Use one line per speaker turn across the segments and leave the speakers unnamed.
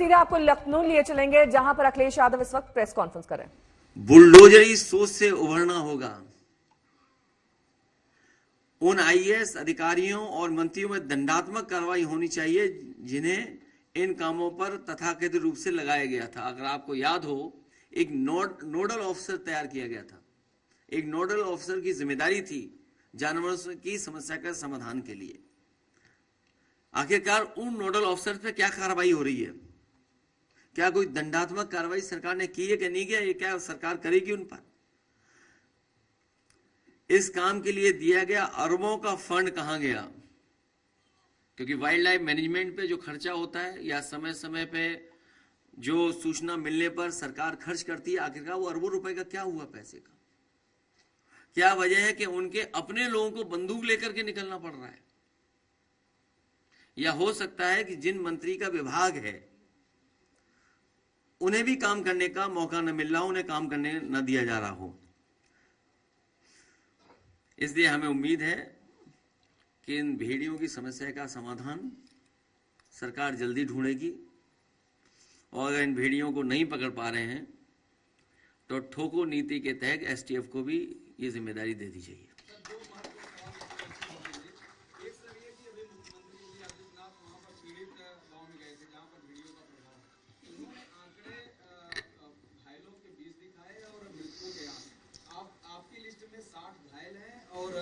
सीधे आपको लखनऊ लिए चलेंगे, जहां पर अखिलेश यादव इस वक्त प्रेस कॉन्फ्रेंस कर रहे हैं।
बुलडोजरी सोच से उभरना होगा। उन आईएएस अधिकारियों और मंत्रियों में दंडात्मक कार्रवाई होनी चाहिए जिन्हें इन कामों पर तथाकथित रूप से लगाया गया था। अगर आपको याद हो, एक नोडल ऑफिसर तैयार किया गया था। एक नोडल ऑफिसर की जिम्मेदारी थी जानवरों की समस्या का समाधान के लिए। आखिरकार उन नोडल ऑफिसर पे क्या कार्रवाई हो रही है? क्या कोई दंडात्मक कार्रवाई सरकार ने की है कि नहीं किया? ये क्या सरकार करेगी उन पर? इस काम के लिए दिया गया अरबों का फंड कहां गया? क्योंकि वाइल्ड लाइफ मैनेजमेंट पे जो खर्चा होता है या समय समय पे जो सूचना मिलने पर सरकार खर्च करती है, आखिरकार वो अरबों रुपए का क्या हुआ पैसे का? क्या वजह है कि उनके अपने लोगों को बंदूक लेकर के निकलना पड़ रहा है? या हो सकता है कि जिन मंत्री का विभाग है उन्हें भी काम करने का मौका न मिल रहा हो, उन्हें काम करने न दिया जा रहा हो। इसलिए हमें उम्मीद है कि इन भेड़ियों की समस्या का समाधान सरकार जल्दी ढूंढेगी, और अगर इन भेड़ियों को नहीं पकड़ पा रहे हैं तो ठोको नीति के तहत एसटीएफ को भी ये जिम्मेदारी दे दी जाइए।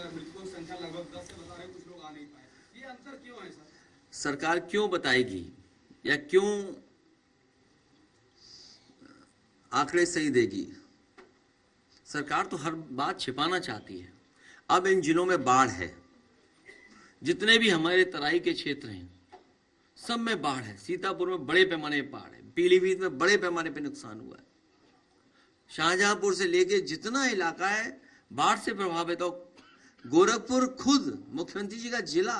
मृतकों की संख्या लगभग 10 से बता रहे, कुछ लोग आ नहीं पाए। ये अंतर क्यों है सर?
सरकार क्यों बताएगी या क्यों आंकड़े सही देगी? सरकार तो हर बात छिपाना चाहती है। अब इन जिलों में बाढ़ है, जितने भी हमारे तराई के क्षेत्र हैं सब में बाढ़ है। सीतापुर में बड़े पैमाने पर बाढ़ है, पीलीभीत में बड़े पैमाने पर नुकसान हुआ है। शाहजहांपुर से लेके जितना इलाका है बाढ़ से प्रभावित हो, गोरखपुर खुद मुख्यमंत्री जी का जिला,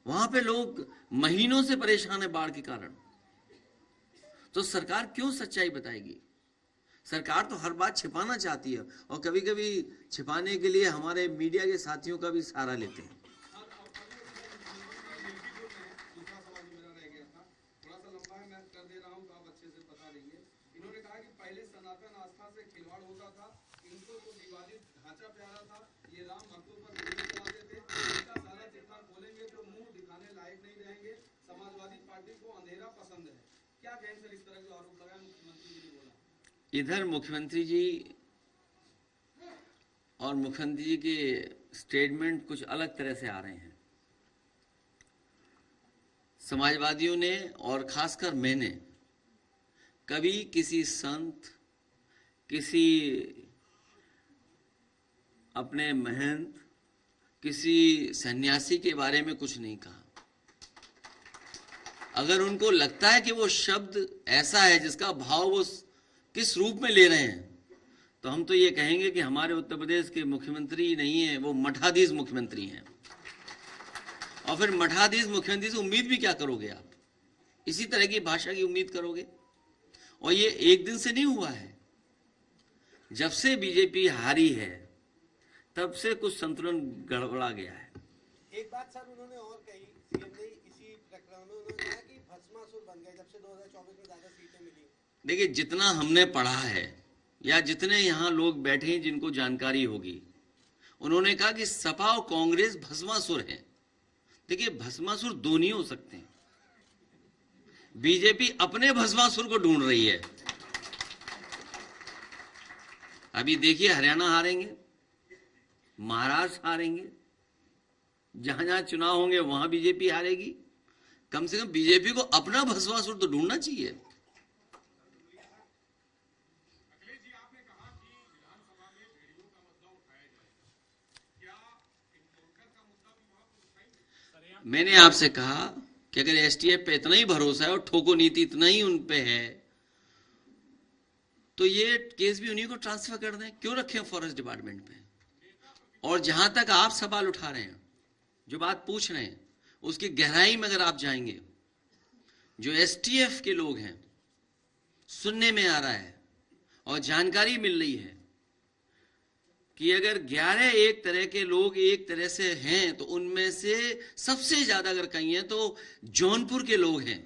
वहां पे लोग महीनों से परेशान है बाढ़ के कारण। तो सरकार क्यों सच्चाई बताएगी? सरकार तो हर बात छिपाना चाहती है, और कभी कभी छिपाने के लिए हमारे मीडिया के साथियों का भी सहारा लेते हैं।
इन्होंने कहा कि पहले सनातन आस्था से खिलवाड़ होता था, इनको तो विवादित ढांचा प्यारा था, ये राम भक्तों पर गोली चलाते थे, इनका सारा चिट्ठा खोलेंगे तो मुंह दिखाने लायक नहीं रहेंगे। समाजवादी पार्टी को अंधेरा पसंद है। क्या कहें सर, इस तरह जो आरोप लगाया मुख्यमंत्री जी ने बोला?
इधर मुख्यमंत्री जी और मुख्यमंत्री जी के स्टेटमेंट कुछ अलग तरह से आ रहे हैं। समाजवादियों ने और खासकर मैंने कभी किसी संत, किसी अपने महंत, किसी सन्यासी के बारे में कुछ नहीं कहा। अगर उनको लगता है कि वो शब्द ऐसा है जिसका भाव वो किस रूप में ले रहे हैं, तो हम तो ये कहेंगे कि हमारे उत्तर प्रदेश के मुख्यमंत्री नहीं है, वो मठाधीश मुख्यमंत्री हैं। और फिर मठाधीश मुख्यमंत्री से उम्मीद भी क्या करोगे आप? इसी तरह की भाषा की उम्मीद करोगे? और ये एक दिन से नहीं हुआ है। जब से बीजेपी हारी है तब से कुछ संतुलन गड़बड़ा गया है।
एक बात सर उन्होंने और कही, सीएम ने इसी प्रकरण में उन्होंने कहा कि भस्मासुर बन गए जब से 2024 में ज्यादा सीटें मिली। देखिए,
जितना हमने पढ़ा है या जितने यहाँ लोग बैठे हैं जिनको जानकारी होगी, उन्होंने कहा कि सपा और कांग्रेस भस्मासुर है। देखिए, भस्मासुर दो नहीं हो सकते। बीजेपी अपने भस्मासुर को ढूंढ रही है। अभी देखिए, हरियाणा हारेंगे, महाराष्ट्र हारेंगे, जहां जहां चुनाव होंगे वहां बीजेपी हारेगी। कम से कम बीजेपी को अपना भस्मासुर तो ढूंढना चाहिए। मैंने आपसे कहा कि अगर एसटीएफ पे इतना ही भरोसा है और ठोको नीति इतना ही उन पे है, तो ये केस भी उन्हीं को ट्रांसफर कर दें। क्यों रखें फॉरेस्ट डिपार्टमेंट पे? और जहां तक आप सवाल उठा रहे हैं, जो बात पूछ रहे हैं, उसकी गहराई में अगर आप जाएंगे, जो एसटीएफ के लोग हैं, सुनने में आ रहा है और जानकारी मिल रही है कि अगर 11 एक तरह के लोग एक तरह से हैं, तो उनमें से सबसे ज्यादा अगर कहीं हैं तो जौनपुर के लोग हैं।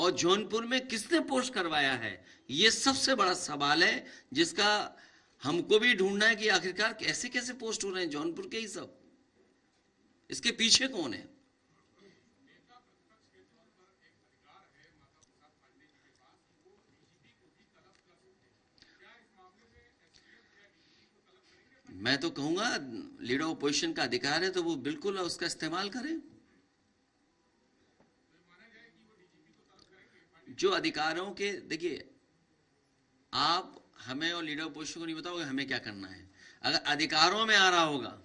और जौनपुर में किसने पोस्ट करवाया है, ये सबसे बड़ा सवाल है जिसका हमको भी ढूंढना है कि आखिरकार कैसे कैसे पोस्ट हो रहे हैं जौनपुर के ही सब, इसके पीछे कौन है। मैं तो कहूंगा लीडर ऑपोजिशन का अधिकार है तो वो बिल्कुल उसका इस्तेमाल करें। जो अधिकारों के, देखिए आप हमें और लीडर ऑपोजिशन को नहीं बताओगे हमें क्या करना है। अगर अधिकारों में आ रहा होगा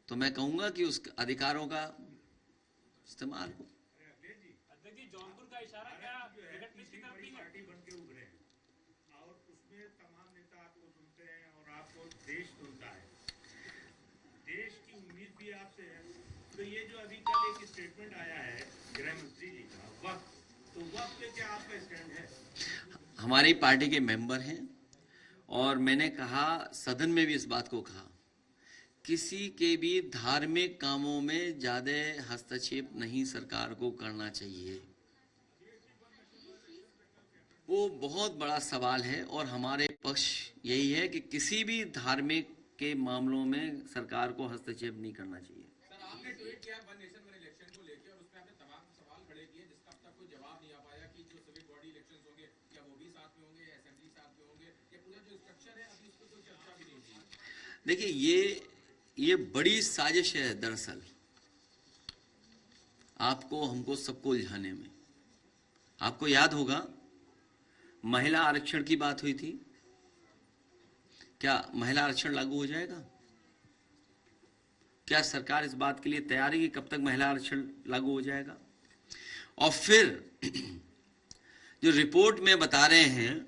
तो मैं कहूंगा कि उस अधिकारों का इस्तेमाल हो।
जौनपुर का इशारा क्या पार्टी बन के उभरे हैं और उसमें तमाम नेता आपको सुनते हैं और आपको देश सुनता है, देश की उम्मीद भी आपसे है। तो ये जो अभी कल एक स्टेटमेंट आया है गृह मंत्री जी का वक्त, तो वक्त पे क्या आपका स्टैंड है?
हमारी पार्टी के मेंबर हैं और मैंने कहा, सदन में भी इस बात को कहा, किसी के भी धार्मिक कामों में ज्यादा हस्तक्षेप नहीं सरकार को करना चाहिए। वो बहुत बड़ा सवाल है और हमारे पक्ष यही है कि किसी भी धार्मिक के मामलों में सरकार को हस्तक्षेप नहीं करना चाहिए।
सर आपने ट्वीट किया वन नेशन वन इलेक्शन को लेकर और उसमें आपने तमाम सवाल खड़े किए जिसका अब तक कोई जवाब नहीं आ पाया कि जो सिविक बॉडी इलेक्शंस होंगे क्या वो भी साथ में होंगे या असेंबली साथ में होंगे, ये पूरा जो स्ट्रक्चर है अभी उस पर कोई चर्चा भी नहीं हुई।
देखिए ये बड़ी साजिश है दरअसल, आपको हमको सबको उलझाने में। आपको याद होगा महिला आरक्षण की बात हुई थी, क्या महिला आरक्षण लागू हो जाएगा? क्या सरकार इस बात के लिए तैयार है कि कब तक महिला आरक्षण लागू हो जाएगा? और फिर जो रिपोर्ट में बता रहे हैं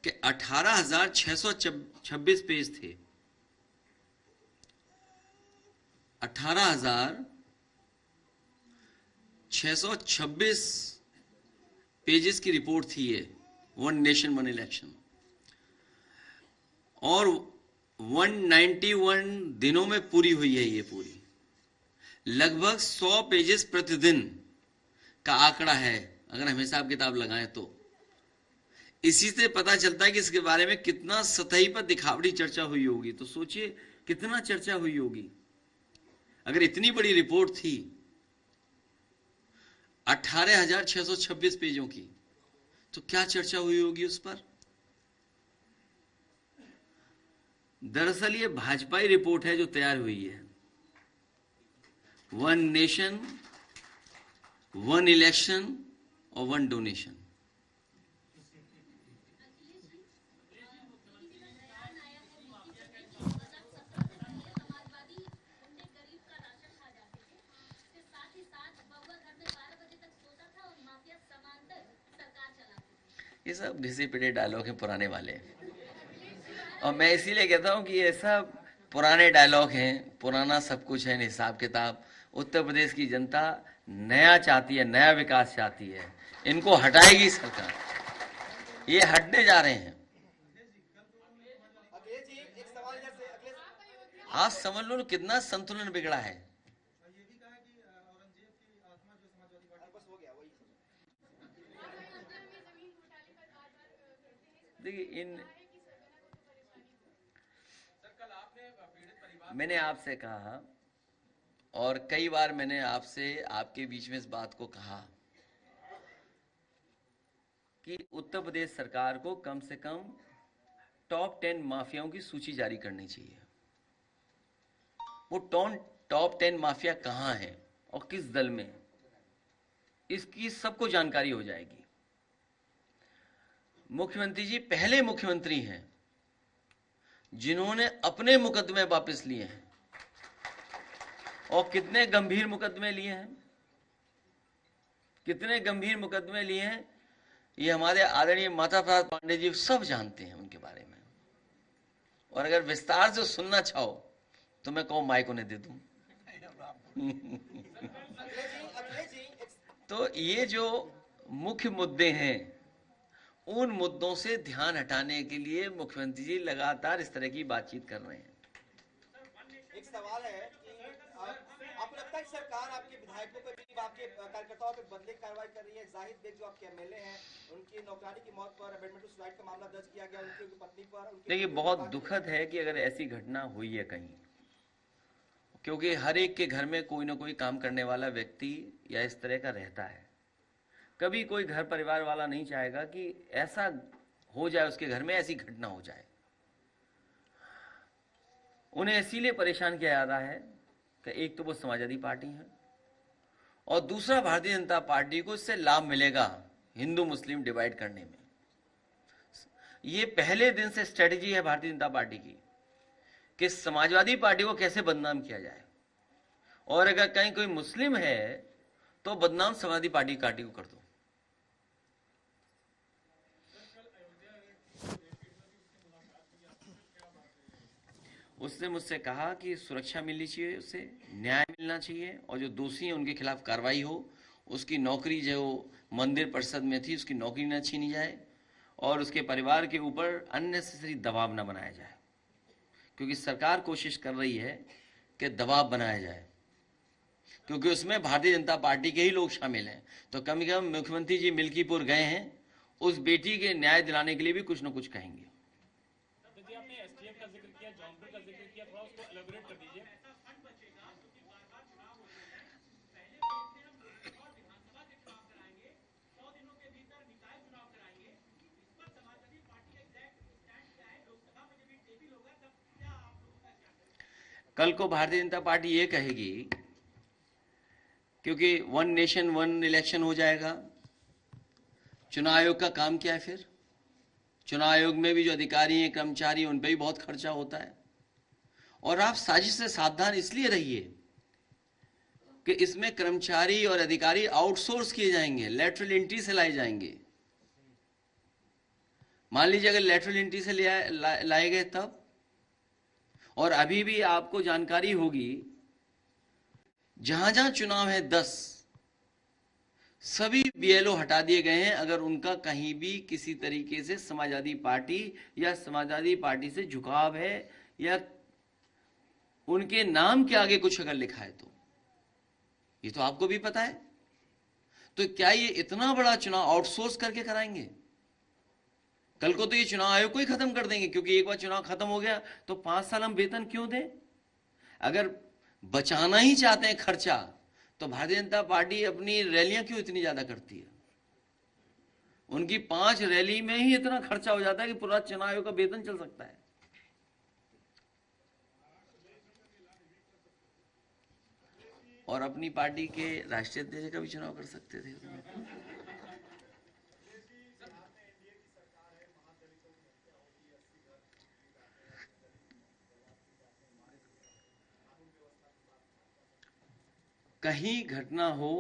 कि 18,626 पेज थे, 18,626 पेजेस की रिपोर्ट थी ये, वन नेशन वन इलेक्शन, और 191 दिनों में पूरी हुई है ये पूरी। लगभग 100 पेजेस प्रतिदिन का आंकड़ा है अगर हम हिसाब किताब लगाएं तो। इसी से पता चलता है कि इसके बारे में कितना सतही पर दिखावटी चर्चा हुई होगी। तो सोचिए कितना चर्चा हुई होगी। अगर इतनी बड़ी रिपोर्ट थी 18,626 पेजों की, तो क्या चर्चा हुई होगी उस पर। दरअसल ये भाजपाई रिपोर्ट है जो तैयार हुई है, वन नेशन वन इलेक्शन और वन डोनेशन। ये सब घिसे पिटे डायलॉग हैं पुराने वाले, और मैं इसीलिए कहता हूं कि ये सब पुराने डायलॉग हैं, पुराना सब कुछ है, हिसाब किताब। उत्तर प्रदेश की जनता नया चाहती है, नया विकास चाहती है, इनको हटाएगी सरकार, ये हटने जा रहे हैं। आज समझ लो कितना संतुलन बिगड़ा है। देखिए मैंने आपसे कहा और कई बार मैंने आपसे आपके बीच में इस बात को कहा कि उत्तर प्रदेश सरकार को कम से कम टॉप 10 माफियाओं की सूची जारी करनी चाहिए। वो टॉप 10 माफिया कहां है और किस दल में, इसकी सबको जानकारी हो जाएगी। मुख्यमंत्री जी पहले मुख्यमंत्री हैं जिन्होंने अपने मुकदमे वापस लिए हैं, और कितने गंभीर मुकदमे लिए हैं, कितने गंभीर मुकदमे लिए हैं, ये हमारे आदरणीय माता प्रसाद पांडे जी सब जानते हैं उनके बारे में। और अगर विस्तार से सुनना चाहो तो मैं कहूं माइक उन्हें दे दूं। तो ये जो मुख्य मुद्दे हैं, उन मुद्दों से ध्यान हटाने के लिए मुख्यमंत्री जी लगातार इस तरह की बातचीत कर रहे हैं।
एक सवाल है कि आपको लगता लगता है कि सरकार आपके विधायकों पे भी, आपके कार्यकर्ताओं पे बदले की कार्रवाई कर रही है? जाहिद बेग जो आपके एमएलए हैं, उनकी नौकरानी की मौत पर अबेटमेंट टू सुसाइड का मामला दर्ज किया गया, उनकी पत्नी पर।
देखिए, बहुत दुखद है कि अगर ऐसी घटना हुई है कहीं, क्योंकि हर एक के घर में कोई ना कोई काम करने वाला व्यक्ति या इस तरह का रहता है। कभी कोई घर परिवार वाला नहीं चाहेगा कि ऐसा हो जाए, उसके घर में ऐसी घटना हो जाए। उन्हें इसीलिए परेशान किया जा रहा है कि एक तो वो समाजवादी पार्टी है और दूसरा भारतीय जनता पार्टी को इससे लाभ मिलेगा हिंदू मुस्लिम डिवाइड करने में। ये पहले दिन से स्ट्रेटेजी है भारतीय जनता पार्टी की कि समाजवादी पार्टी को कैसे बदनाम किया जाए, और अगर कहीं कोई मुस्लिम है तो बदनाम समाजवादी पार्टी को कर दो। उसने मुझसे कहा कि सुरक्षा मिलनी चाहिए, उसे न्याय मिलना चाहिए, और जो दोषी हैं उनके खिलाफ कार्रवाई हो, उसकी नौकरी जो मंदिर परिषद में थी उसकी नौकरी न छीनी जाए, और उसके परिवार के ऊपर अननेसेसरी दबाव न बनाया जाए, क्योंकि सरकार कोशिश कर रही है कि दबाव बनाया जाए, क्योंकि उसमें भारतीय जनता पार्टी के ही लोग शामिल हैं। तो कम से कम मुख्यमंत्री जी मिल्कीपुर गए हैं, उस बेटी के न्याय दिलाने के लिए भी कुछ न कुछ कहेंगे।
आपने एसटीएफ का जिक्र किया, जौनपुर का जिक्र किया, थोड़ा उसको एलाबोरेट कर दीजिए।
कल को भारतीय जनता पार्टी ये कहेगी, क्योंकि वन नेशन वन इलेक्शन हो जाएगा, चुनाव आयोग का काम क्या है फिर? चुनाव आयोग में भी जो अधिकारी हैं, कर्मचारी हैं, उन पर भी बहुत खर्चा होता है। और आप साजिश से सावधान इसलिए रहिए कि इसमें कर्मचारी और अधिकारी आउटसोर्स किए जाएंगे, लेटरल एंट्री से लाए जाएंगे। मान लीजिए अगर लेटरल एंट्री से लाए गए तब, और अभी भी आपको जानकारी होगी जहां जहां चुनाव है 10 सभी बीएलओ हटा दिए गए हैं, अगर उनका कहीं भी किसी तरीके से समाजवादी पार्टी या समाजवादी पार्टी से झुकाव है या उनके नाम के आगे कुछ अगर लिखा है तो। ये तो आपको भी पता है। तो क्या ये इतना बड़ा चुनाव आउटसोर्स करके कराएंगे? कल को तो ये चुनाव आयोग को ही खत्म कर देंगे, क्योंकि एक बार चुनाव खत्म हो गया तो 5 साल हम वेतन क्यों दें? अगर बचाना ही चाहते हैं खर्चा, तो भारतीय जनता पार्टी अपनी रैलियां क्यों इतनी ज्यादा करती है? उनकी 5 रैली में ही इतना खर्चा हो जाता है कि पूरा चुनाव आयोग का वेतन चल सकता है। और अपनी पार्टी के राष्ट्रीय अध्यक्ष का भी चुनाव कर सकते थे। कहीं घटना हो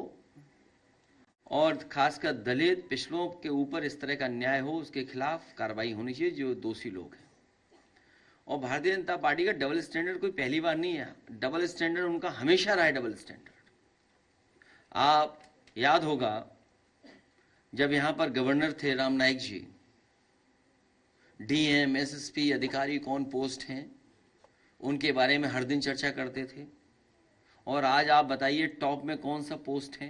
और खासकर दलित पिछड़ों के ऊपर इस तरह का अन्याय हो, उसके खिलाफ कार्रवाई होनी चाहिए जो दोषी लोग हैं। और भारतीय जनता पार्टी का डबल स्टैंडर्ड कोई पहली बार नहीं है, डबल स्टैंडर्ड उनका हमेशा रहा है। डबल स्टैंडर्ड आप याद होगा जब यहां पर गवर्नर थे राम नाईक जी, डीएम एसएसपी अधिकारी कौन पोस्ट हैं उनके बारे में हर दिन चर्चा करते थे। और आज आप बताइए टॉप में कौन सा पोस्ट है?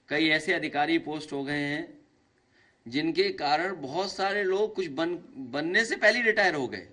कई ऐसे अधिकारी पोस्ट हो गए हैं जिनके कारण बहुत सारे लोग कुछ बनने से पहले रिटायर हो गए।